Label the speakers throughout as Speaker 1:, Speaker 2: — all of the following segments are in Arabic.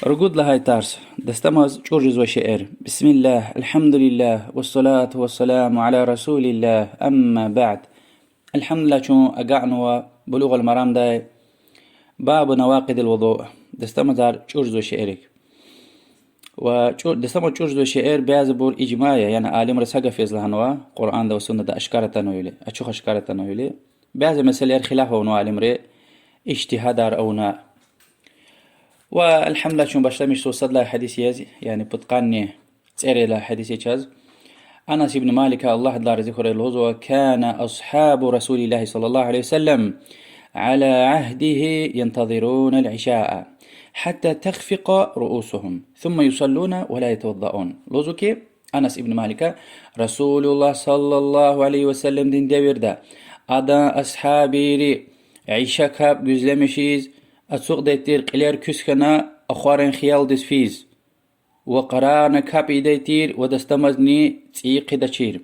Speaker 1: رقود لهاي تارس دستمز جورجز وشعر بسم الله الحمد لله والصلاة والسلام على رسول الله أما بعد. الحمد لله شو أقعنوا بلوغ المرام داي باب نواقض الوضوء دستمزار جورجز وشعرك دستمز جورجز وشعر بيازبور إجماعي يعني عالم رساقة في إزلهنوا قرآن دا وسنة دا أشكارة نويلي أشوخ أشكارة نويلي بياز مسألة خلافة ونو عالم ري اجتهادار أونا. والحمد لله شو بشتمش توصل له حديث يزي يعني بتقني تسيري له حديث يجاز أنس بن مالك الله دار ذكر الهزوة كان أصحاب رسول الله صلى الله عليه وسلم على عهده ينتظرون العشاء حتى تخفق رؤوسهم ثم يصلون ولا يتوضؤون. لوزوكي أنس بن مالك رسول الله صلى الله عليه وسلم دين ديردا أدا أصحابي عيشك بزلمشيز أتسوق ديتير قلير كسكنا أخوارن خيال دس فيز وقرانا كاب إيديتير ودستمزني تيقي دشير.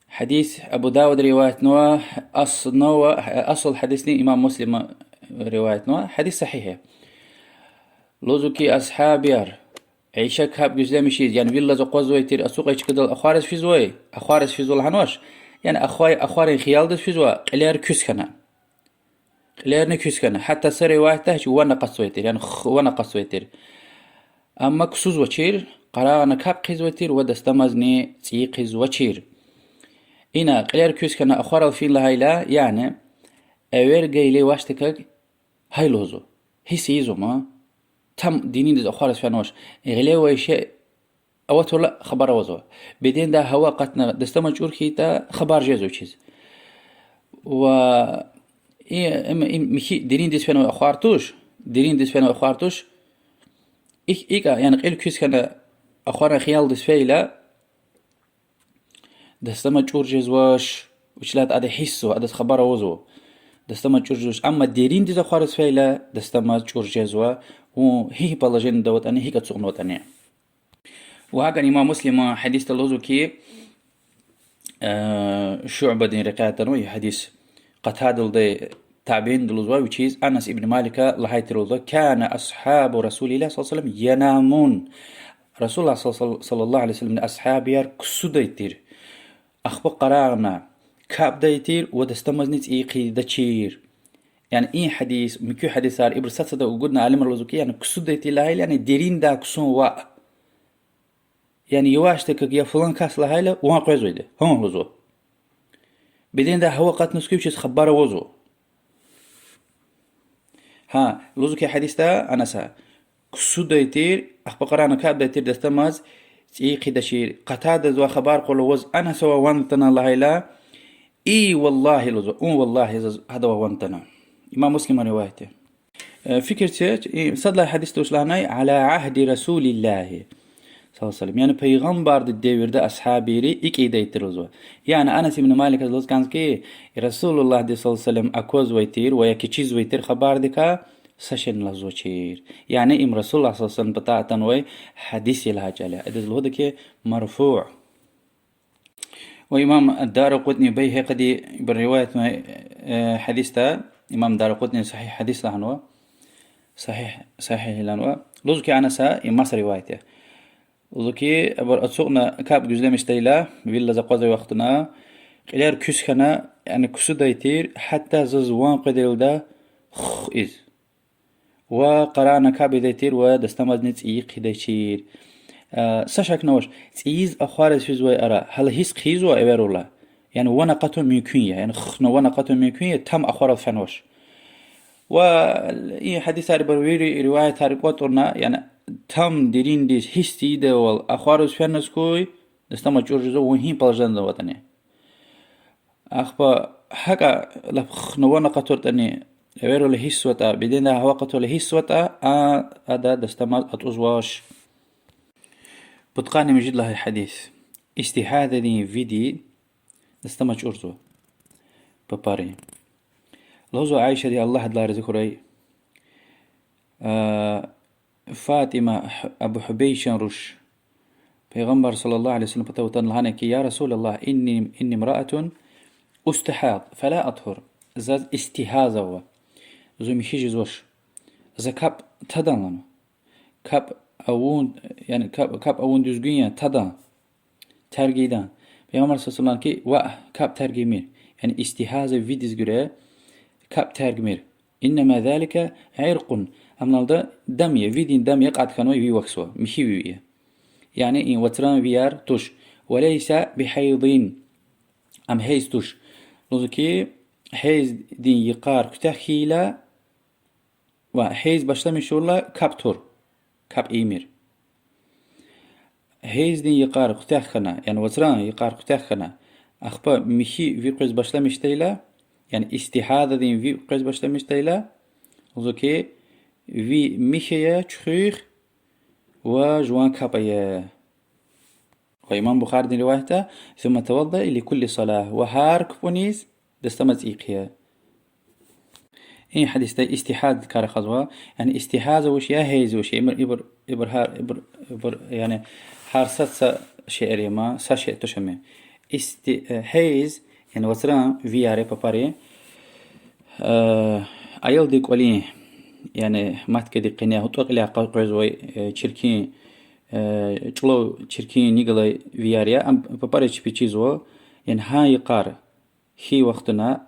Speaker 1: حديث أبو داود رواية نوى أصل حديثني إمام مسلم رواية نوى حديث صحيح. لوزوكي أصحابيار عيشك هاب جزامشيز يعني فيلا زقوزويتير أسوق إيش كدل أخوارس فيزوي أخوارس فيزول هنوش يعني أخوارن خيال دس فيزوا قلير كسكنا قليرني كسكنا حتى سر روايته وانا قصويتير يعني وانا قصويتير أما كسوز وشير قرانا كاب قيز وتير ودستمزني تيقيز وشير إنا قلير كسكنا أخوار الفين لهايلا يعني أوير جايلي واشتكك هاي لوزو هي سيزو ما تم دينين دز أخوار الفينوش غلي ويشي أوتو لا خبر وزو بدين دا هوا قتنا دستمج أوركيتا خبر جيزو چيز و مشي دينين دز فينو أخوارتوش دينين دز فينو أخوارتوش إيكا يعني قيل كسكنا أخوارا خيال دز فيلا دستمج أورجيز واش وشلات أدا حسو أدا خبر وزو دستمج أورجيز أما ديرين دز أخوار دز فيلا دستمج أورجيز وا هي بلجين دوت أني هي كتسوقنوت أني. وهذا إمام مسلم حديث اللوزو كي شعبة دين رقاتنا وهي حديث قتادة دي تابعين دلوزوا وشيز أنس ابن مالك لهايت رولزوا كان أصحاب رسول الله صلى الله عليه وسلم ينامون. رسول الله صلى الله عليه وسلم أصحاب يار كسو ديتير أخبر قرارنا كاب ديتير ودستمزنيت إيقي دتشير يعني إيه حديث مكيو حديث صار إبر ساتسدا وقلنا علم اللوزوكي يعني كسو ديتي لهاي يعني ديرين دا كسو وا يعني يواشتك يا فلان كاس لهايلا وان قوزو يده هم لوزو بدين ده هو قد نسكيوش خبار وزو ها لوزو كي حديث ده أنا سا كسو ديتير أخبار قرانا كاب ديتير دستمز تيقي دشير قتادة زوا خبار قولو وز أنا سوا وانتنا لهايلا إي والله لوزو والله هذا وانتنا إمام مسلم روايته. فكرة صدلا حديث توصلنا على عهد رسول الله صلى الله عليه وسلم يعني پیغمبر الدوير ده أصحابي ري إكي ديترزوا يعني أنس بن مالك لوز كان كي رسول الله صلى الله عليه وسلم أكوز ويتير ويا كيشيز ويتير خبر دكا سشن لزوشير يعني إم رسول الله صلى الله عليه وسلم بتاعتن وي حديث لها جالة إذا الهود كي مرفوع. وإمام الدارقطني بيهقي بالرواية حديثه إمام دارقطني صحيح حديث لهنوا صحيح لهنوا لوز كي أنس إماس روايته وذكي أبر أتسوقنا كاب جزء مستيلا بيلا زقازة وقتنا غير كسخنا يعني كسودا يتير حتى زوان قدر ده إز وقرانا كاب يتير ودستمز نت إيق يدشير سشك نوش تيز أخوارز في زوي أرى هل هيس خيزو أبيرولا يعني وانا قطن ميكوية يعني خنا وانا قطن ميكوية تم أخوار فنوش. و حديث برويري رواية تاريخوتنا يعني تم ديرين ديس هستي ده والأخوارز فنس كوي دستما جورجزو وهين بالجان دوتني أخبا حكا لخنوانا قطرتني غيرو لهيس وتا بدين هوا قطر لهيس وتا هذا دستما أتوزواش بتقاني مجد له الحديث استهادني فيدي دستما جورجزو بباري لوزو عايشة دي الله دلار ذكري فاطمة أبو حبيشن رش پیغمبر صلى الله عليه وسلم بتوتن لهانك يا رسول الله إني امرأة أستحاض فلا أطهر زاد استهاذا زو مشيج زوش za kap tadan lan. Kap avun yani kap avun düzgün ya tadan tergiden. Peygamber sallallahu aleyhi ve sellem ki va kap tergimir. Yani istihaze vidiz göre kap tergimir. İnnemâ zâlike irqun. Amnalda damye vidin damye qad kanoy vi vakswa. Mişi vi. يعني إن وتران فيار توش وليس بحيض أم هيز توش لذلك هيز دين يقار كتاخيلا وهيز باشلامي شورلا كابتور كاب إيمير هيز دين يقار كتاخنا يعني وتران يقار كتاخنا أخبا مشي في قرز باشلامي شتيلا يعني استحاضة دين في قرز باشلامي شتيلا لذلك في مشيا تشخير وجوان كابايا وإمام بخاري دين روايته ثم توضأ لكل صلاة وهارك بونيس دستمت إيقيا إيه حديث ده استحاد كار خزوة يعني استحاذ وش يا هيز وش إبر هار إبر يعني حارست شعري ما ساشئ تشمي هيز يعني وتران فياري بباري أيل ديك ولين يعني مات كدي قناه وطوق لها قوزوي تشركين چلو چرکی نیگلای ویاریا ام بپاره چی پیچیزو ین های قار هی وقتنا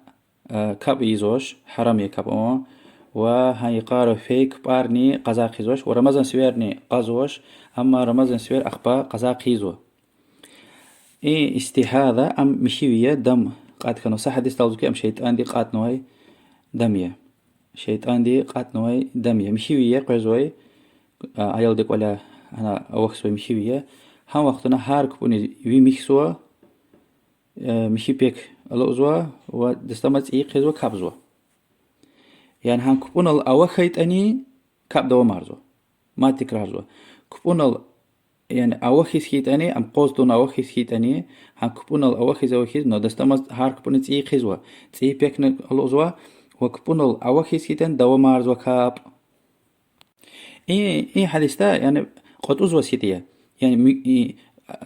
Speaker 1: کاب ایزوش حرام یکاب و های قار فیک بارنی قزاق ایزوش و رمضان سویرنی قزوش اما رمضان سویر اخبا قزاق ایزو ای استهاذا ام مشیویه دم قاد کنو صح حدیث تاوزکی ام شیطان دی قاد نوای دمیه شیطان دی قاد نوای دمیه مشیویه قزوی عیال دک ولا أنا أوخسو مشيوية هم وقتنا هارك بوني وي ميكسوا مشي بيك الأزوا ودستمت إيه خزوا كابزوا يعني هم كبون الأوخيت أني كاب دوا مارزو ما تكرار زوا كبون يعني أوخيس هيت أني أم قوزدون أوخيس هيت أني هم كبون الأوخيس أوخيس نو دستمت هارك بوني إيه خزوا إيه بيك الأزوا وكبون الأوخيس هيت أن دوا مارزوا كاب إيه حديث يعني قد أزوا سيتيا يعني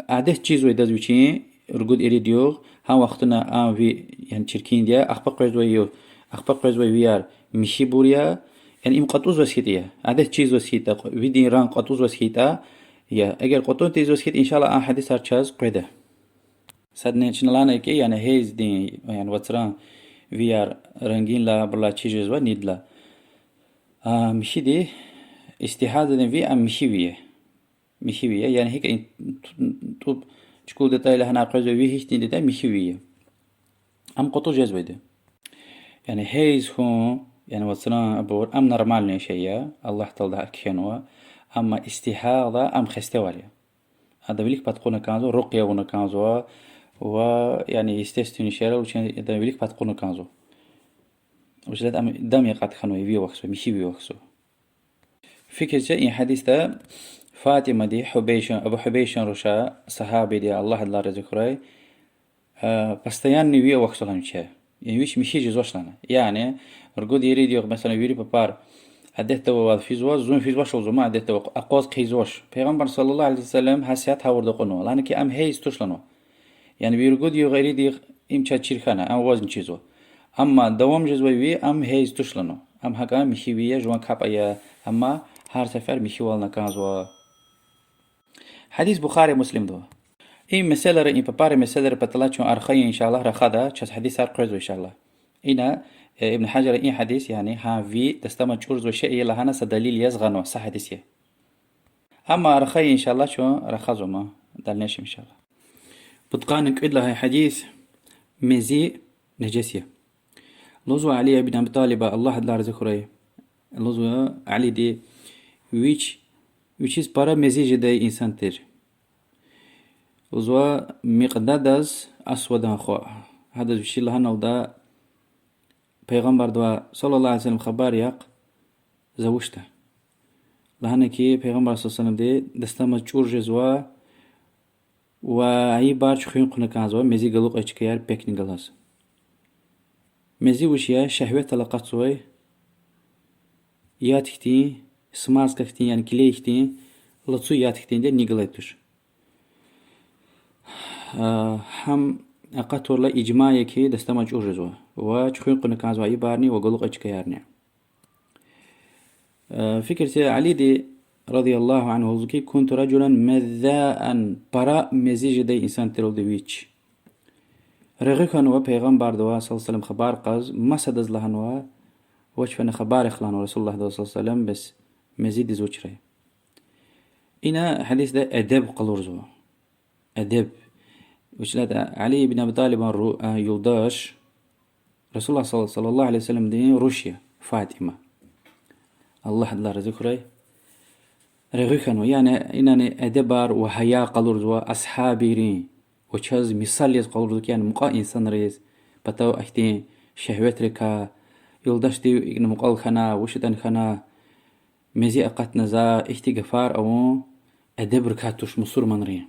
Speaker 1: عادة چیز وی دز بچین رجود إريديو ها وقتنا في يعني شركين ديا أخبار قرزوي ويار مشي بوريا يعني إم قد أزوا سيتيا عادة چیز وسيتا فيدين ران قد أزوا سيتا يا أجر قطون تيزوا سيت إن شاء الله عن حديث هرچاز قيده صدنا شنلانا كي يعني هيز دين يعني وتران ويار رنگين لا بلا چیز و نيد لا مشي دي استحاضة دين في أم مشيوية يعني هيك طوب شكول دتاي لهنا قرزو وي هيك دتا مشيوية أم قطو جزوي ده يعني هيز هو يعني وصلنا أبور أم نورمال نشيء الله تعالى كينوا أما استحاضة أم خستواليا هذا بليك بتقولنا كانزو رقية ونا كانزو ويعني يستستني شيرا وشان هذا بليك بتقولنا كانزو وش أم دم يقعد خنوا يبي وخسو مشي وخسو فكرة شيء حديث ده فاطمة دي حبيشن أبو حبيشن رشا صحابي دي الله الله رزقه постоянно ويا وخسلان شيء يعني ويش مشي جزوش لنا يعني رجود يريد يوم مثلا يريد ببار عدت تو في زواج زون في زواج وزوما عدت تو أقواس خيزوش پیغمبر صلى الله عليه وسلم حسيات هورد قنوا لأن كي أم هي استوش لنا يعني بيرجود يغيري دي إم تشير خانة أم وزن چيزو أما دوام جزوي وي أم هي استوش لنا أم هكا مشي ويا جوان كاب أيا أما هر سفر مشي والنا كانزوا حديث بخاري مسلم دو إيه مسألة إيه بباري مسألة بطلاتشون أرخية إن شاء الله رخدا تشاس حديث أرقرزو إن شاء الله إنا ابن حجر إيه حديث يعني ها في تستمع تشورز وشيء يلا هنا سدليل يزغنو صح حديثية أما أرخية إن شاء الله شو رخزو ما دلناش إن شاء الله بتقانك إدلا هاي حديث مزي نجسية لوزو علي بن أبي طالب الله دلار ذكره لوزو علي دي which is para مزيج داي إنسان تير وزوا مقدادز أسودا خو هذا الشيء لهنا ودا پیغمبر دوا صلى الله عليه وسلم خبر يق زوجته لهنا كي پیغمبر صلى الله عليه وسلم دي دستما چور جزوا و أي بارش خيون قنا كازوا مزي قلوق أشكيار بيكني قلاص مزي وشيا شهوة تلقات سوي ياتكتي سماز كختين يعني كليختين لطسو ياتكتين دي نيقلايتوش هم أقاتور لا إجماعي كي دستما جور رزوا وشخوين قنا كازوا يبارني وقلوق أجكيارني فكرة علي دي رضي الله عنه زكي كنت رجلا مذاء براء مزيج دي إنسان ترول دي ويتش رغي كانوا بيغمبر دوا صلى الله عليه وسلم خبار قاز ما سدز لهنوا وش فن خبار خلانو رسول الله صلى الله عليه وسلم بس مزيد زوجري إنا حديث ده أدب قلورزو أدب وش لا علي بن أبي طالب يلداش رسول الله صلى الله عليه وسلم دين روسيا فاطمة الله الله رزقه رغيخنو يعني إنني أدبار وحياة قلورزو أصحابي رين وشاز مثال يز قلورزو يعني مقا إنسان ريز بتاو أحتين شهوت ركا يلداش دي إن مقال خنا وشدن خنا مزي أقات نزا احتغفار أو أدب ركاتوش مصور من رين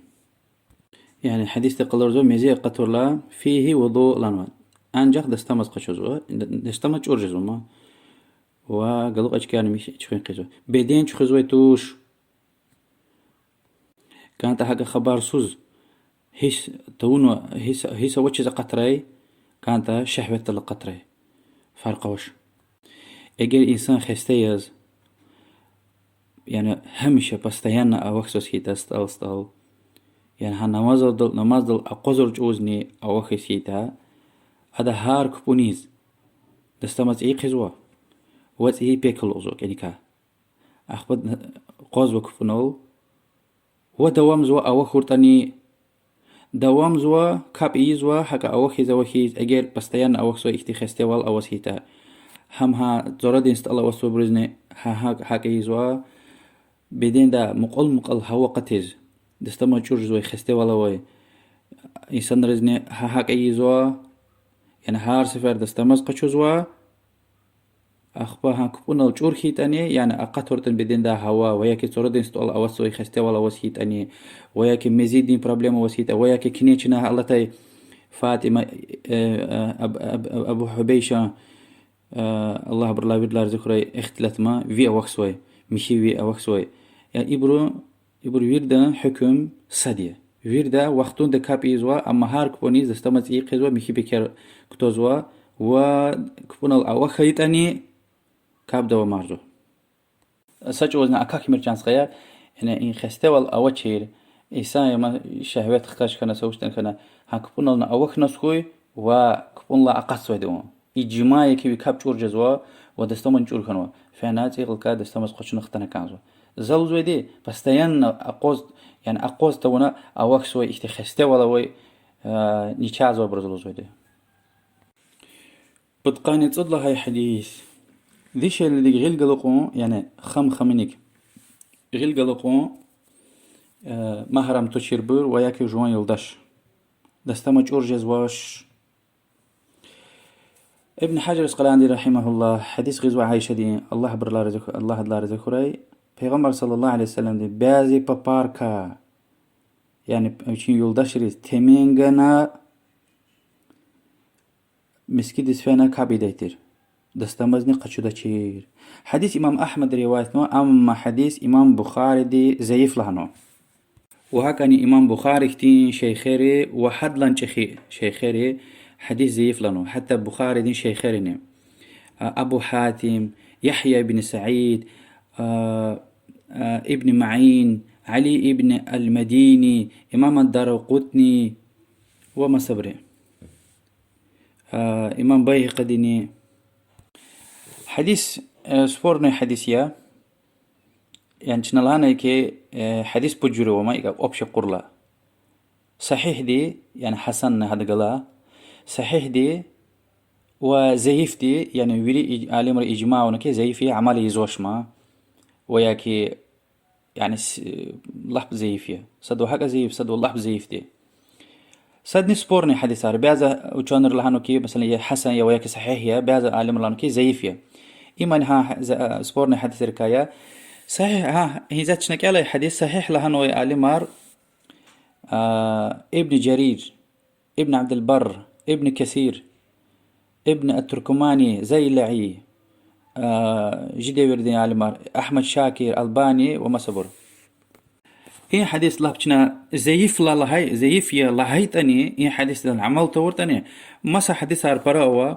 Speaker 1: يعني حديث تقلورزو مزي أقاتور لا فيه وضوء لانوان أنجح دستمز قشوزو دستمز أورجزو ما وقالوا أشكال مش تشخين قيزو بعدين تشخزوي توش كانت حاجة خبر سوز هيس تونو هيس وجه قطري كانت شهوة القطري فرق وش اگر إنسان خستيز يعني همشة بستيانا أوكسوس هي تستال يعني نماز دل أقوزر جوزني أوكس هيتا هذا هار كبونيز دستمز إيه قزوا وات إيه بيكل أوزوك يعني كا أخبط قوز وكفنول ودوام زوا أوخورتاني دوام زوا كاب إيزوا حكا أوخي زوخيز أجير بستيان أوخسو اختيخستيوال أوسيتا همها زوردين است الله وسو برزني حكا إيزوا بدين دا مقل هوا قتيز دستما تشور زوا خستيوال أوي إنسان رزني حكا إيزوا يعني هار سفر دستمز قشو زوا أخبا هنكبونا الجور هيت أني يعني أقطرتن بدين دا هوا وياكي زوردين است الله أوسو خستيوال أوسيت أني وياكي مزيدين بروبليم وسيتا وياكي كنيتشنا الله تاي فاطمة أبو حبيشة الله برلا بدلار ذكرى اختلت ما في أوكسوي مشي في أوكسوي يعني إبرو ويردا حكم صدية ويردا وقتون دا كابيزوا أما هار كبونيز دستمت إيقزوا مشي بكر كتوزوا وكبونا الأوخيت أني كاب دوا مارزو ساچ وزنا أكاكي مرجانس غير يعني إن خستوال أوچير إنسان ما شهوات خكاش كنا سوشتن كنا هكبونا أوخ نسخوي وكبونا أقصوي دوم إجماعي كي كاب چور جزوا ودستمن چور كنوا فعنات يغلقا دستمز قوش نختنا كانزوا زوزوي دي بستيان أقوز يعني أقوز تونا أوخ سوي إختي خستوال أوي نيچازوا برزلوزوي دي بتقاني تصدل هاي حديث ذيش اللي غيل قلقون يعني خمينيك غيل قلقون محرم تشيربور وياكي جوان يلدش دستمج أورجز واش ابن حجر العسقلاني رحمه الله حديث غزوة عائشة دي الله الله رزقه پیغمبر صلى الله عليه وسلم دي بازي بباركا يعني بچين يلدش ريز تمينغنا مسكي دسفانا كابي دايتر دستمزني قشو دا چير حديث إمام أحمد روايتنو أما حديث إمام بخاري دي زيف لهنو وهكذا إمام بخاري كتين شيخيري وحد لانشخي شيخيري حديث زيف لهنو حتى بخاري دي شيخيري أبو حاتم يحيى بن سعيد ابن معين علي ابن المديني إمام الدارقطني وما صبري إمام بايهقي ديني حديث سفورنا حديثيا يعني شنالهانا كي حديث بجوري وما يقاب أبشي قرلا صحيح دي يعني حسن هذا قلا صحيح دي وزيف دي يعني ويري عالم الإجماع ونكي زيفي عمالي يزوش ما وياكي يعني لحب زيفية صدو حقا زيف صدو لحب زيف دي صدني سبورني حديث عربي بيازا وشانر لهانو كي مثلا يا حسن يا وياكي صحيح يا بيازا عالم لهانو كي زيفية إيمان ها سبورني حديث ركايا صحيح ها هي ذات شنك على حديث صحيح لهانو عالمار ابن جرير ابن عبد البر ابن كثير ابن التركماني زي اللعي جدي وردين عالمار أحمد شاكر ألباني وما صبر إيه حديث لابتنا زيف لا هاي زيف يا لهاي تاني إيه حديث ده عمل تور تاني مسا حديث هاربراوا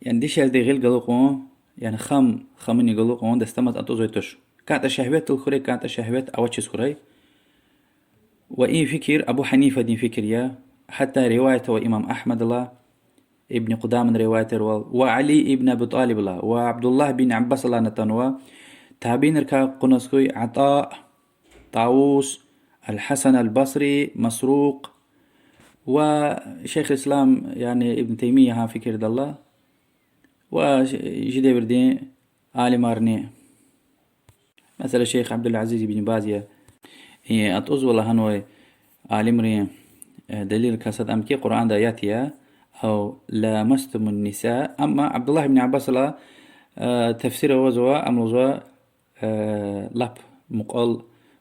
Speaker 1: يعني ديش هالدي غير قلقون يعني خمني قلوق وان دستمت أتوزيتش كانت شهوات الخري كانت شهوات أوتش خري وإن فكر أبو حنيفة دين فكر يا حتى رواية وإمام أحمد الله ابن قدام رواية وعلي ابن أبي طالب الله وعبد الله بن عباس الله نتنوى تابين ركا قنصكوي عطاء طاووس الحسن البصري مسروق وشيخ الإسلام يعني ابن تيمية ها فكر الله وجدي بردين عالم أرني مثلا الشيخ عبد العزيز بن بازية هي أتوز والله هنوي عالم رين دليل كاسد أمكي قرآن داياتيا أو لامستم النساء أما عبد الله بن عباس لا تفسير وزوا أم وزوا لاب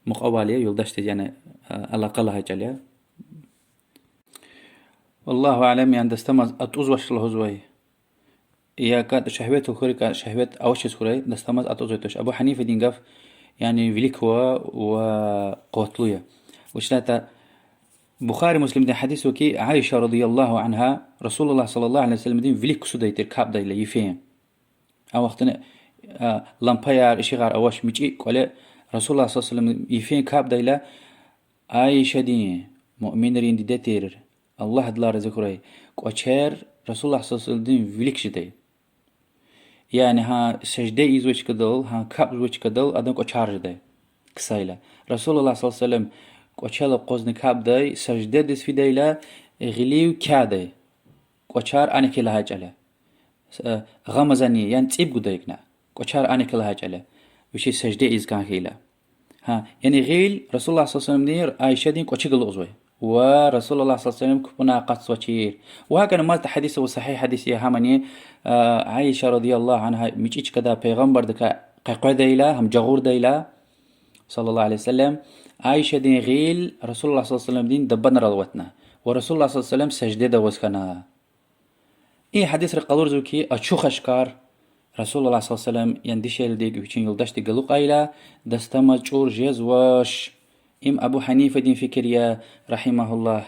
Speaker 1: مقابلة يلدشت يعني على الأقل هاي والله أعلم يعني دستمز أتوز وش الهزوي يا كانت شهوات الخوري كانت شهوات أوش الخوري دستمز أتوزيتش أبو حنيفة دين قف يعني فيليكوا وقوتلويا وشلاتا بخاري مسلم دين حديث وكي عائشة رضي الله عنها رسول الله صلى الله عليه وسلم دين فيليك سودايتر كاب دايلا يفين أو وقتنا لامباير إشيغار أوش ميجي قال رسول الله صلى الله عليه وسلم يفين كاب دايلا عائشة دين مؤمن رين دي دتير الله دلار ذكري قوشير رسول الله صلى الله عليه وسلم دين فيليك شداي يعني ها سجدة إزوج كدل ها كاب زوج كدل أدم قوشار جداي كسايلا رسول الله صلى الله عليه وسلم قوشال قوزن كاب داي سجدة دس في دايلا غليو كاداي قوشار أنا كلا هاجلا غمزاني يعني تيب قدايكنا قوشار أنا كلا هاجلا وشي سجدة إز كان هيلا ها يعني غيل رسول الله صلى الله عليه وسلم نير عائشة دين قوشي قل أزوي ورسول الله صلى الله عليه وسلم كفنا قد سوشير وهكذا مالت حديث وصحيح حديث يا همني عائشة رضي الله عنها ميجيش كدا پیغمبر دكا قيقوي دايلا هم جغور دايلا صلى الله عليه وسلم عائشة دين غيل رسول الله صلى الله عليه وسلم دين دبنا رضوتنا ورسول الله صلى الله عليه وسلم سجدة دوز كنا إيه حديث رقالور زوكي أتشوخ أشكار رسول الله صلى الله عليه وسلم ينديش يلديك ويشين يلدش تقلق أيلا دستمج جور جيز واش إم أبو حنيفة دين فكريا رحمه الله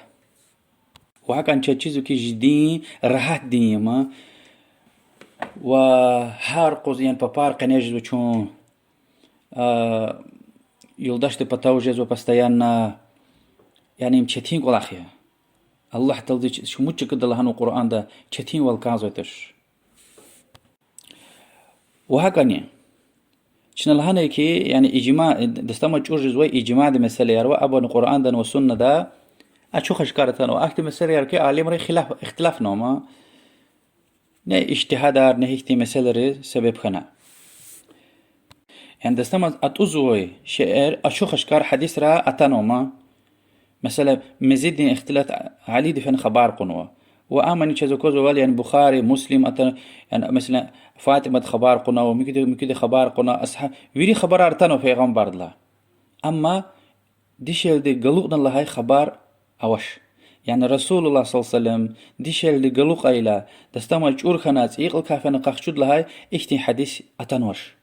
Speaker 1: وهكذا تشيزو كي جدين راحت ديما وهارقوز يعني بابار قناجز وچون يلدش تبتاوجز وبستيانا يعني مشتين قول أخيا الله تلدي شو متش كده الله هنو القرآن ده شتين والكازوتش وهكذا شنو لهنا كي يعني إجماع دستمج أرجز وي إجماع ده مسألة يروى أبو القرآن ده والسنة ده أشوف أشكارتنا وأكتب مسألة يركي عالم ري خلاف اختلاف نوما نه اجتهادار نه اختي مسألة ري سبب خنا يعني دستمج أتوزوي شعر أشوف أشكار حديث را أتنوما مثلا مزيد اختلاف علي دفن خبار قنوة وآمن يشزوكوزو والي يعني بخاري مسلم يعني مثلا فاطمة خبار قنوة ومكده خبار قنوة أصحاب ويري خبر أرتانو في غنبار الله أما ديشيل دي قلوقنا الله هاي خبار أوش يعني رسول الله صلى الله عليه وسلم ديشيل دي قلوق أيلا دستما جور خنات إيقل كافنا قاقشود لهاي إختي حديث أتنوش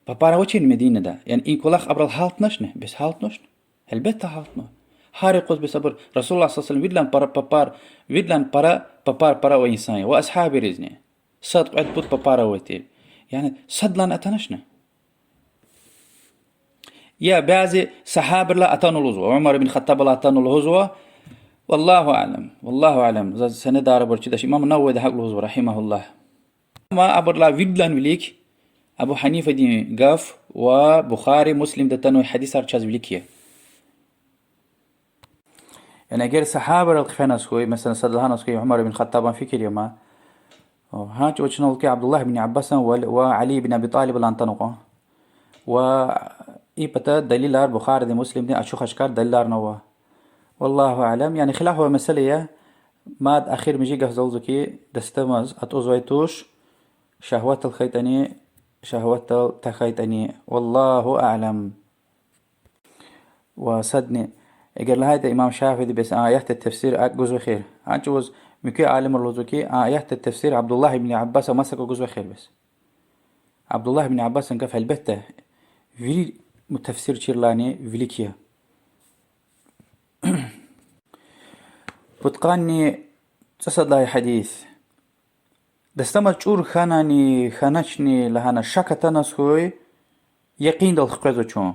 Speaker 1: بابارا وچين مدينة دا يعني إن كلاخ أبرال حالت نشنه بس حالت نشنه البته حالتنا هاري قوز بصبر رسول الله صلى الله عليه وسلم ويدلان بابار وإنسان وأصحابي رزني صدق عد بود بابار وتيل يعني صدلان أتنشنا يا بعضي صحابة لا أتانوا الهزوة عمر بن الخطاب لا أتانوا الهزوة والله أعلم سندار برشدش إمام النووي حق الهزوة رحمه الله ما أبر لا ويدلان وليك أبو حنيفة دين قاف وبخاري مسلم دتانو حديث أرشاز وليكيه يعني أجر صحابة الخفنا سوي مثلا صدلهنا سوي عمر بن الخطاب فكر يما هاج وشنو عبد الله بن عباس وعلي بن أبي طالب الأنطنقة إيبتا دليل البخاري دي مسلم دي أشوف أشكال دليل نوا والله أعلم يعني خلافه مسألة ما أخير مجي قف زوجك دستمز أتوزويتوش شهوات الخيتاني شهوات التخيتاني والله أعلم وصدني قال هذا إمام شافعي بس آيات التفسير جزء خير عجوز مكي عالم اللوزكي آيات التفسير عبد الله بن عباس مسك جزء خير بس عبد الله بن عباس انكف البتة في متفسير شيرلاني فيليكيا بتقاني تصد لها حديث دستما چور خانانی خانچني لهانا شكتنس خوي يقين دل خقزو چون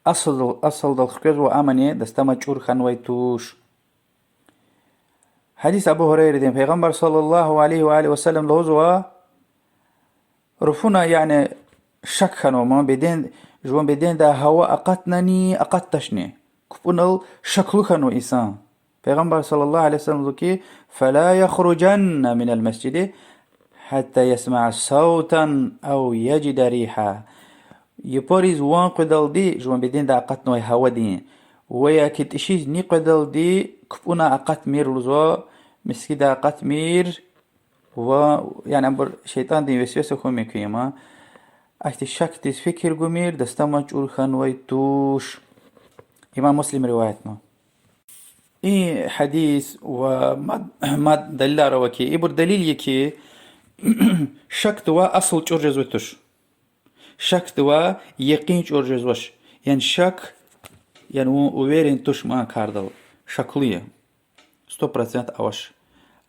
Speaker 1: أصل دل خقزو آمني دستما چور خانوي توش. حديث أبو هريرة دين پیغمبر صلى الله عليه وآله وسلم لهزوا رفونا يعني شك خانو ما بدين جوان بدين دا هوا أقتنني أقتشني كفونا شكلو خانو إنسان. پیغمبر صلى الله عليه وسلم ذكي فلا يخرجن من المسجد حتى يسمع صوتا أو يجد ريحا. يباريز وان قدل دي جوان بدين دا أقت نوي هوا دين ويا كتشيز ني قدل دي كفونا أقت مير لزوا مسكي دا أقت مير و يعني أمبر شيطان دين وسوسة خومي كيما أكتي شك تيز فكر قمير دستما جور خانوي توش. إمام مسلم روايتنا إيه حديث وما دليل روكي إبر دليل يكي شك دوا أصل جورجز وتش شك دوا يقين جورجز وش يعني شك يعني ويرين تش ما كاردل شكلية 100% أوش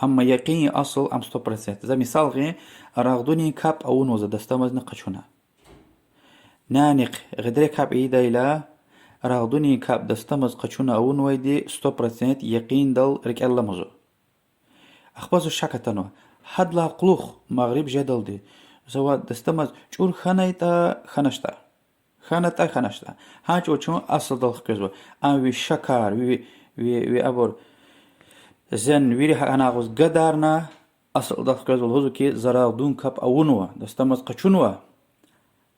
Speaker 1: أما يقين أصل أم 100%. زي مثال غي راغدوني كاب أو نوزة دستمز نقشونا نانق غدري كاب إيدا إلا راغدوني كاب دستمز قشونا أو نويدي 100% يقين دل رك الله مزو أخبازو شكتنو حد لا قلوخ مغرب جدل دي زوا دستمز چور خانيتا خانشتا خانتا خانشتا ها چون اصل دل خكزو ام وي شكار وي ابور زن ويري انا غوز قدارنا اصل دل خكزو هزو كي زرا دون كاب اونوا دستمز قچونوا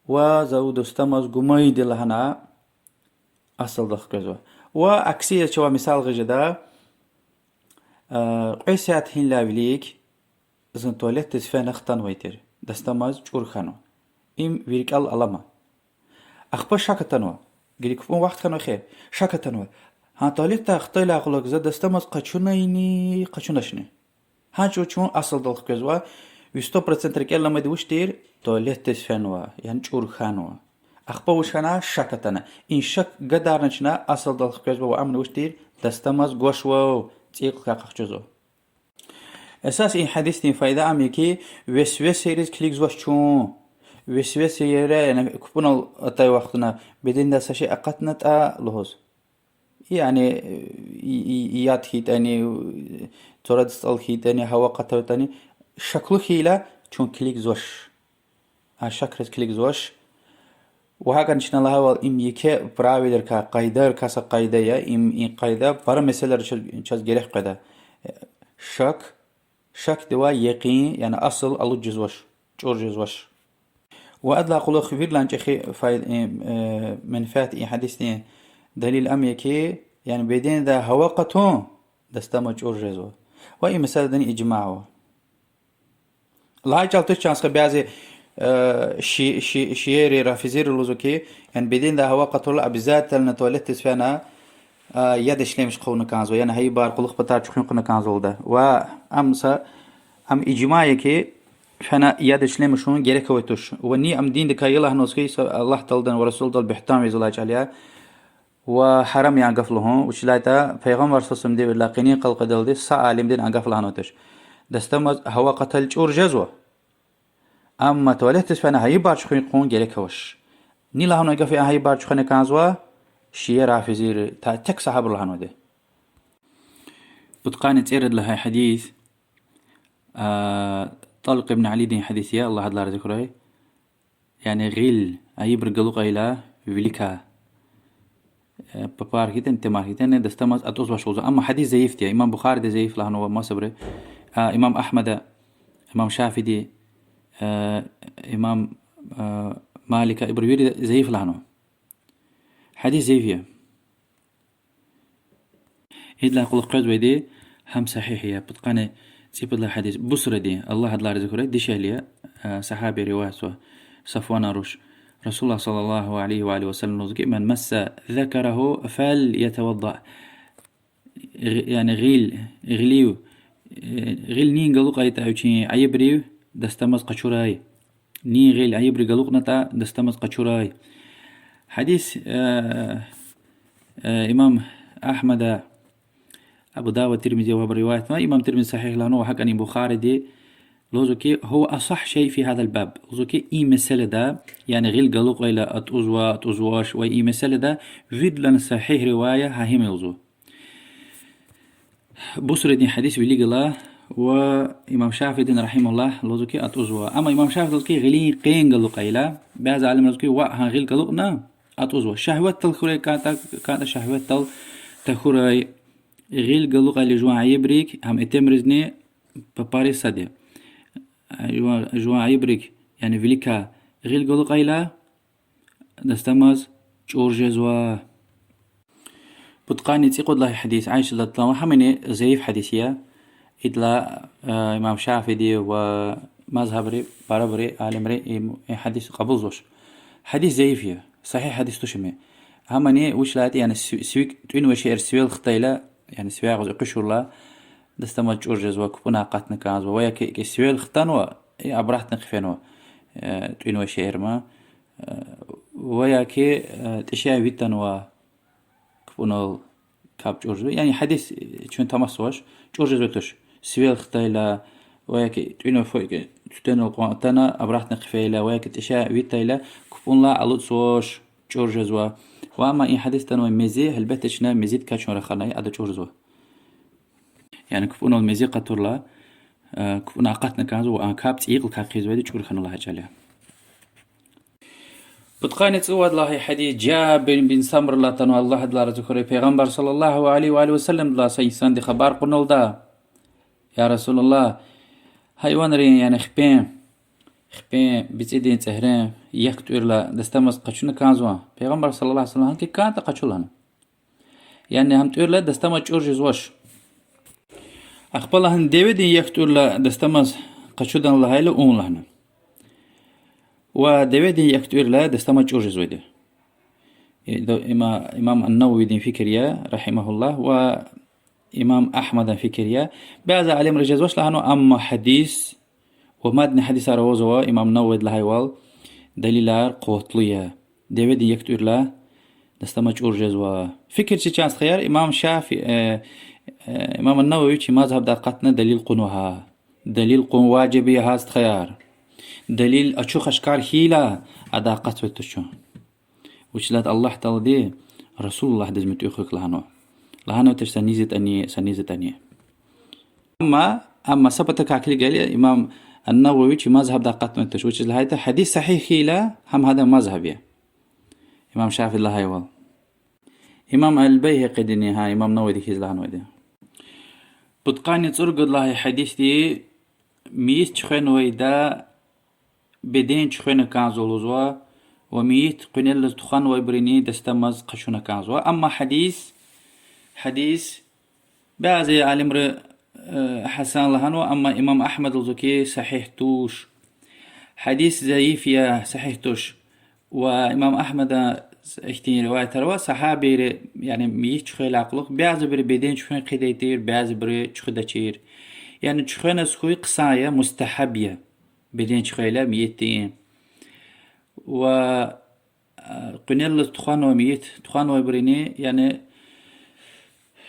Speaker 1: و زو دستمز گمي دل هنا اصل دل خكزو و عكسيه شو مثال غجدا قيسات هين لاوليك زن تواليت تسفين اختان ويتر دستماز چور خانو إم ويرك الألما أخبر شاكتنوا قريك فون وقت خانو خير شاكتنوا ها تواليت تا اختي لاغلق زد دستماز قچونيني قچونشني ها چون أصل دل خكزوا وستو برسنت رك الأما دوش تير تواليت تسفينوا يعني چور خانوا أخبر وشانا شاكتنا إن شك قدارنشنا أصل دل خكزوا وعمل وش تير دستماز قوشوا تيق كاقخجزو. أساس إن حديثني فايدة أميكي وسوسة يريز كليكز واش چون وسوسة يرى يعني كبونا أتاي وقتنا بدين دا ساشي أقتنا تا لهوز يعني يات خيتاني تورد استال خيتاني هوا قطر تاني شكلو خيلا چون كليكز واش شكرز كليكز واش وهاكا نشنا الله هوا إم يكي براوي دركا قايدة كاسا قايدة يا إم قايدة برا مثلا رشاز جريح قايدة شك دوا يقين يعني أصل الله جزوش جور جزوش وأدلى قلو خبير لانجخي فايد منفات إن حديثني دليل أميكي يعني بيدين ذا هواقتون دستما جور جزو وإي مسألة دني إجماعه الله يجعل تشانس خبيازي شيري رافزير اللوزوكي يعني بيدين ذا هواقتون لا بذات النتواليت تسفانا يدش ليمش قونا كانزو يعني هاي بار قلق بتاع تشخين قونا كانزو ده وأمسا أم إجماعي كي فأنا يدش ليمشون جريك وتوش وني أم دين دكا يلا هنوسكي الله تلدن ورسول دل بحتام يزلاج عليها وحرام يعني قفلهم وش لايتا پیغمبر صلى الله عليه وسلم لاقيني قلق دل دي سعالم دين أقفل هنوتش دستمز هوا قتل جور جزوة أما تواليتش فأنا هاي بار تشخين قون جريك وش ني لهنو يقفي هاي بار تشخين كانزوا شيء رافزير تك صحاب الله هنوده بتقاني تيرد لها حديث طلق ابن علي دين حديث يا الله هدلا ذكره يعني غيل أي برجلوق إلى فيليكا ببار كده انت ما كده دستمز أتوس بشوزه أما حديث زيف يا إمام بخاري ده زيف لهنو ما صبره إمام أحمد إمام شافعي إمام مالك إبراهيم زيف لهنو حديث زيفيا هيدلا قل قيد ويدي هم صحيحية بتقاني سيب الله حديث بصرة دي الله هدلا رزقه دي شهلية صحابي رواية صفوان روش رسول الله صلى الله عليه وآله وسلم نزقي من مس ذكره فليتوضأ يعني غيل نين قلوق أي تعوشي عيبريو دستمز قشوراي ني غيل عيبري قلوق نتا دستمز قشوراي حديث إمام أحمد أبو داود الترمذي وهو رواية ما إمام ترمذي صحيح لانه حق أن بخاري دي لوزوكي هو أصح شيء في هذا الباب. لوزوكي إي مسألة دا يعني غير قلوق إلى أتوزواش وإي مسألة دا فيد لنا صحيح رواية هاهم يوزو بصر دين حديث بليق الله وإمام شافعي دين رحمه الله لوزوكي أتوزوا. أما إمام شافعي لوزوكي غلي قين قلوق إلى بعض عالم لوزوكي وها غير قلوقنا أتوزوا شهوات تلخوري كانت شهوات تلخوري غير قلوق اللي جوا عيبريك هم اتمرزني بباريس سادية جوا عيبريك يعني فيليكا غير قلوق إلى دستمز جورجزوا بتقاني تيقود الله حديث عايش الله حمني زيف حديثية إدلا إمام شافعي ومذهب بربري عالمري حديث قبوزوش حديث زيفية صحيح حديث تشمي همني وش لاتي يعني سويك توين وشير سويل خطيلة يعني سويا غز قشور لا دستما جورجز وكبنا قاتنا كاز ويا كي سويل ختانوا عبرتنا خفينوا توين وشير ما ويا كي تشيا فيتانوا كبنا كاب جورج يعني حديث شون تمسوش جورج وتش سويل خطيلة ويا كي توين فوق تتنو القوانتنا عبرتنا خفيلة ويا كي تشيا فيتايلا كبنا على صوش جورجز وأما إن حديث تنوي مزي هلبتشنا مزيد كاتشون رخاناي أدا جورجز يعني كفونا المزي قطر كفونا قاتنا كازو وأن كابت إيقل كاقيز ويدي جور خان الله جالها بتقاني تسواد الله حديث جابر بن سمر الله تنوى الله دلا رزقه پیغمبر صلى الله عليه وآله وسلم دلا سيسان دي خبار قنول دا يا رسول الله هايوان رين يعني خبين بتيدين تهرين يكتور لا دستمز قشنا كازوا پیغمبر صلى الله عليه وسلم كي كانت قشلنا يعني هم تقول لا دستمز جورج وش أخبرهن ديفيد يكتور لا دستمز قشودن الله هيلو أون لهنا وديفيد يكتور لا دستمز جورج ويده إمام النووي دين فكريا رحمه الله وإمام أحمد فكريا بعد علم رجز وش لهنا أما حديث ومادن حديث روزوا إمام نووي لهايوال دليل قوتلية ديفيد يكتور لا دستمج أورجز وفكر شيء كان خيار إمام شافعي إمام النووي شيء مذهب دقتنا دليل قنوها دليل قن واجبية هاست خيار دليل أشوخ أشكار هيلا أداقت وتشو وشلات الله تعالى رسول الله دزمت يخلق لهانو تش سنيزة أني أما سبتك عقلي قال إمام النووي شيء مذهب دقتنا وتشو هذا حديث صحيح هيلا هم هذا مذهبي إمام شافعي الله هايوال إمام البيهقي دني هاي إمام نووي كيز لهانو ده بتقاني تصرق الله حديثي ميت شخن ويدا بدين شخن كان زولوزوا وميت قنيل تخان ويبريني دستمز قشون كان زوا أما حديث بعض عالم حسن لهانو أما إمام أحمد الزكي صحيح توش حديث ضعيف يا صحيح توش وإمام أحمد احتين رواية ترى صحابي يعني ميت شخيل عقلق بعض بر بدين شخين قديتير بعض بر شخدتير يعني شخين سخوي قصايا مستحبية بدين شخيلة ميتين و قنيل تخان وميت تخان وبريني يعني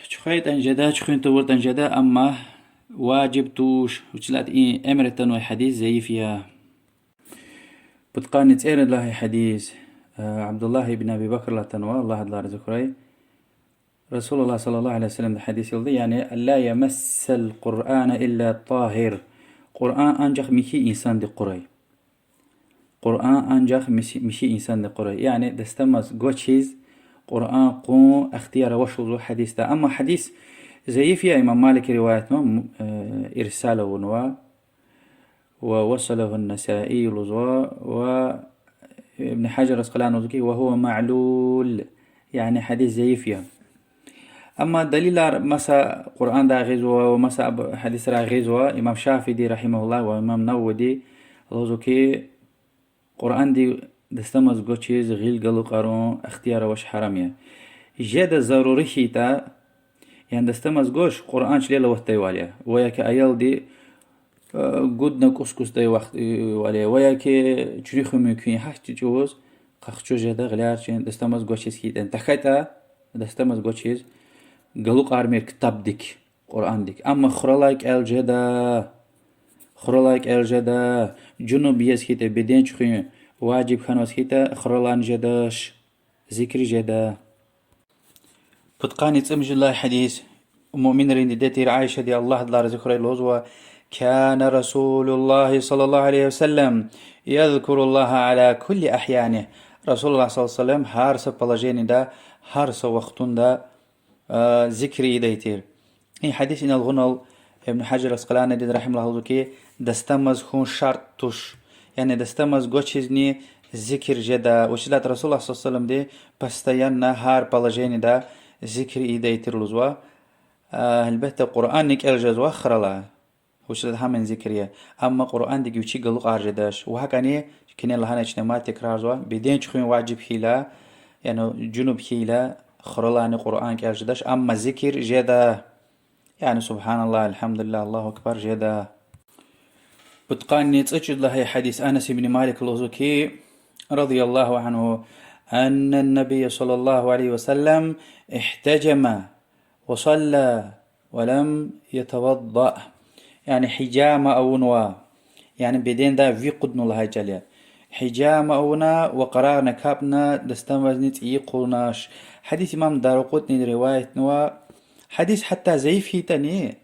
Speaker 1: شخيت أنجدا شخين تورت أنجدا أما واجب توش وشلات أمرتن وحديث زي فيها بتقاني تسير الله حديث عبد الله بن أبي بكر لا تنوى الله لا رزقه رسول الله صلى الله عليه وسلم الحديث يلضي يعني لا يمس القرآن إلا طاهر قرآن أنجح مشي إنسان دي قري قرآن أنجح مشي إنسان دي قري يعني دستمز قوتشيز قرآن قو اختيار وشوزو حديث ده أما حديث زي في إمام مالك روايتنا إرساله ونوى ووصله النسائي لزوا وابن حجر اسقلاني وهو معلول يعني حديث ضعيف يعني أما دليل مسا قرآن دا غزوة ومسا حديث را غزوة إمام شافعي رحمه الله وإمام نووي لزوكي قرآن دي دستمز قوتشيز غيل قلو قارون اختيار وش حرامية جدا ضروري شيتا يعني دستمز قوش قرآن شليلا وقت واليا وياك أيال دي قدنا كسكس داي وقت ولا وياكي تريخ ممكن حاجة جوز قخشو جدا غلارشين دستمز قوتشيز كيدن تخيتا دستمز قوتشيز قلوق أرمير كتاب ديك قرآن ديك أما خرالايك أل جدا خرلاك الجدا جنوب يسكيتا بدين شخين واجب خان وسكيتا خرلان جداش ذكر جدا بتقاني تسمج الله حديث مؤمن رندتي عائشة دي الله دار ذكر الوزوة كان رسول الله صلى الله عليه وسلم يذكر الله على كل أحيانه رسول الله صلى الله عليه وسلم هارس بلاجين دا هارس وقتون دا ذكري ديتير این حدیث این الغنال ابن حجر الاسقلاني دي رحمه الله كي دستمز خون شرط توش يعني دستمز گوچيزني ذكر جدا وشلات رسول الله صلى الله عليه وسلم دي بستيان هار بلاجين دا ذكر ايديتر لزوا البته قرآن نك الجزوا خرلا وشلات همن ذكريه اما قرآن دي وشي قلق ارجداش وهكاني كني الله اجتماع تكرار زوا بدين تخون واجب هيلا يعني جنوب هيلا خرلاني قرآن كالجداش اما ذكر جدا يعني سبحان الله الحمد لله الله أكبر جدا بتقاني تسجد له حديث أنس بن مالك الوزكي رضي الله عنه أن النبي صلى الله عليه وسلم احتجم وصلى ولم يتوضأ يعني حجام أو نوا يعني بدين دا في قدن الله جل حجام أونا وقرارنا كابنا دستمزنت يقولناش حديث إمام دارقطني رواية نوا حديث حتى زيف هي تاني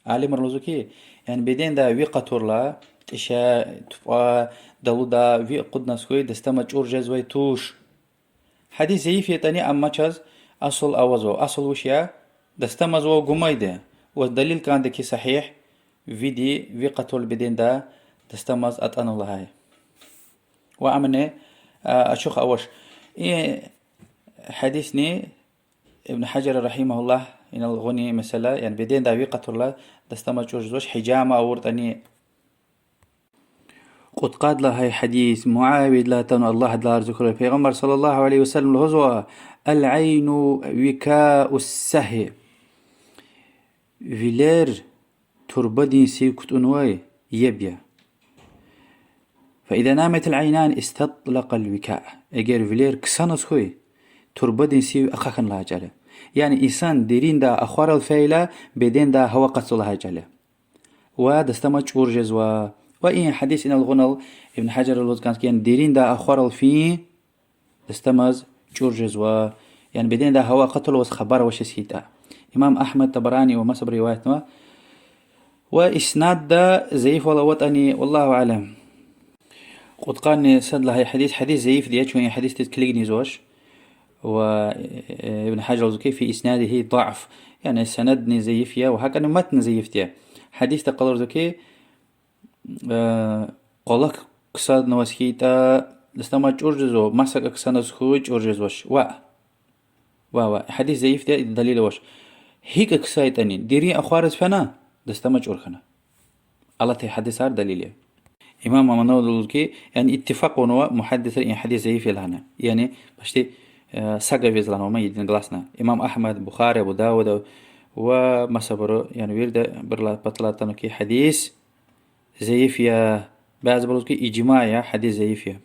Speaker 1: عالم الرزوكي يعني بدين دا ويقة تورلا إشاء تبقى دلو دا في قدنا سكوي دستمج أرجز ويتوش حديث زيف هي تاني أما چاز أصل أوزو أصل وشيا دستمز وقميدة والدليل كان دكي صحيح في دي ويقة تول بدين دا دستمز أتأن الله هاي وأمني أشوخ أوش إيه حديثني ابن حجر رحمه الله إن الغني مثلا يعني بدين داويقة الله دستمج جوش حجامة أورتني قد قاد لها حديث معاود لا تنو الله دار ذكر البيغمبر صلى الله عليه وسلم الهزوة العين وكاء السهي فيلير تربدين سيكت أنوي يبيا فإذا نامت العينان استطلق الوكاء اگر فيلير كسانس خوي تربدين سي أخاكن الله جل يعني إنسان ديرين دا أخوار الفيلة بدين دا هو قصد الله جل ودستمج أورجز وإن حديث إن الغنل ابن حجر الوز كان ديرين دا أخوار الفي دستمج أورجز يعني بدين دا هو قتل وس خبر وشسيتا إمام أحمد طبراني ومصب روايتنا وإسناد دا زيف ولا وطني والله أعلم قد قال سد لها حديث زيف ديت وهي حديث تتكليني زوج وابن حجر الزكي في إسناده ضعف يعني السند زيفيا وهكذا متن زيفتيا حديث تقلر زكي قولك قصاد نواسكيتا لستما أرجزو مسك أكسان سخوج أرجزوش حديث زيفتيا الدليل وش هيك أكسايتني ديري أخوارز فنا لستما أرخنا الله تي حديث هار دليل إمام منود الزكي يعني اتفاق ونوا محدث إن حديث زيفي لهنا يعني بشتي ساقا فيزلان وما يدين غلاسنا إمام أحمد بخاري أبو داود وما صبروا يعني ويرد برلا بطلاتنا كي حديث زيفيا بعض بلوكي إجماعيا حديث زيفيا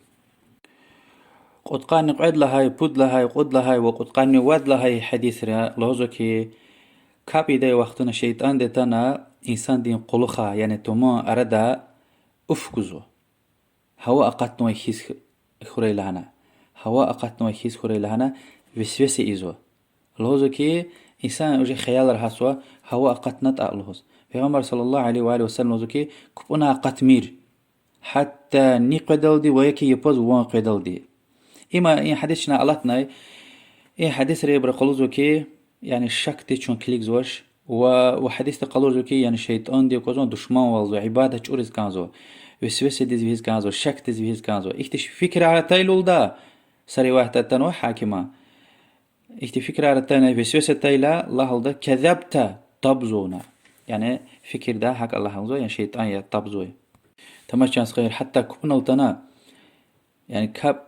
Speaker 1: قد قان قعد لهاي بود لهاي قد لهاي وقد قان ود لهاي حديث را لوزو كي كابي داي وقتنا شيطان دتنا إنسان دين قلخا يعني توما أردا أفكزو هوا أقاتنو يخيس خوري لهنا هوا أقاتنو يخيس خوري لهنا وسوسة إيزو لوزو كي إنسان وجه خيال رهاسوا هوا أقاتنت أقلوز پیغمبر صلى الله عليه وآله وسلم لوزو كي كبنا قتمير حتى ني قدل دي ويكي يبوز وان قدل دي إما إن حديثنا علتنا إن حديث ريبر قلوزو كي يعني الشك دي چون كليك زوش وحديث تقلوزو كي يعني شيطان دي وكوزون دشمان والزو عبادة چوريز كانزو وسوسة دي زوهيز كانزو شك دي زوهيز كانزو اختش فكرة على تايلول دا سري واحدة تنوى حاكمة اختي فكرة على تايلول وسوسة تايلا الله دا كذبت تبزونا يعني فكر ده حق الله عزوجل يعني شيطان يطبزوي تمشي صغير حتى كبنا لتنا يعني كاب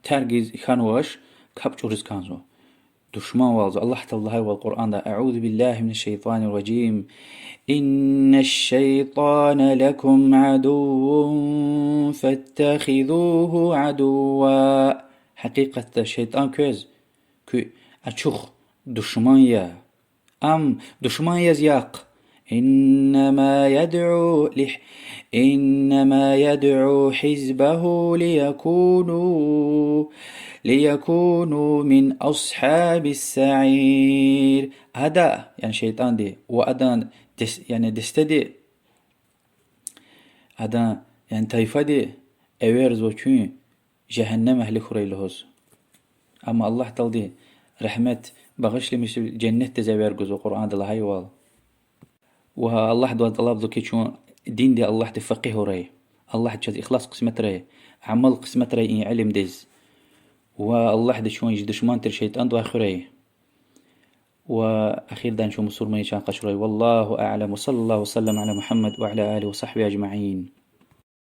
Speaker 1: ترجز خانوش كاب جورز كانزو دشمان والزو الله تعالى والقرآن ده أعوذ بالله من الشيطان الرجيم إن الشيطان لكم عدو فاتخذوه عدوا حقيقة الشيطان كويز كو أشوخ دشمان يا أم دشمان يزياق إنما يدعو إنما يدعو حزبه ليكونوا من أصحاب السعير. هذا يعني شيطان دي وأدان يعني دستدي أدان يعني تايفا دي أويرز وچون جهنم أهل خوري لهوز. أما الله تلدي رحمة بغش لمش جنة تزاوير جزء قرآن دلهاي وال والله دو طلب ذو كيشون دين دي الله تفقه ري الله تشز إخلاص قسمة ري عمل قسمة ري إن علم دز والله ده شون دشمان تر شيطان دو آخري وأخير دان شو مصور ما يشان قشري. والله أعلم وصلى الله وسلم على محمد وعلى آله وصحبه أجمعين.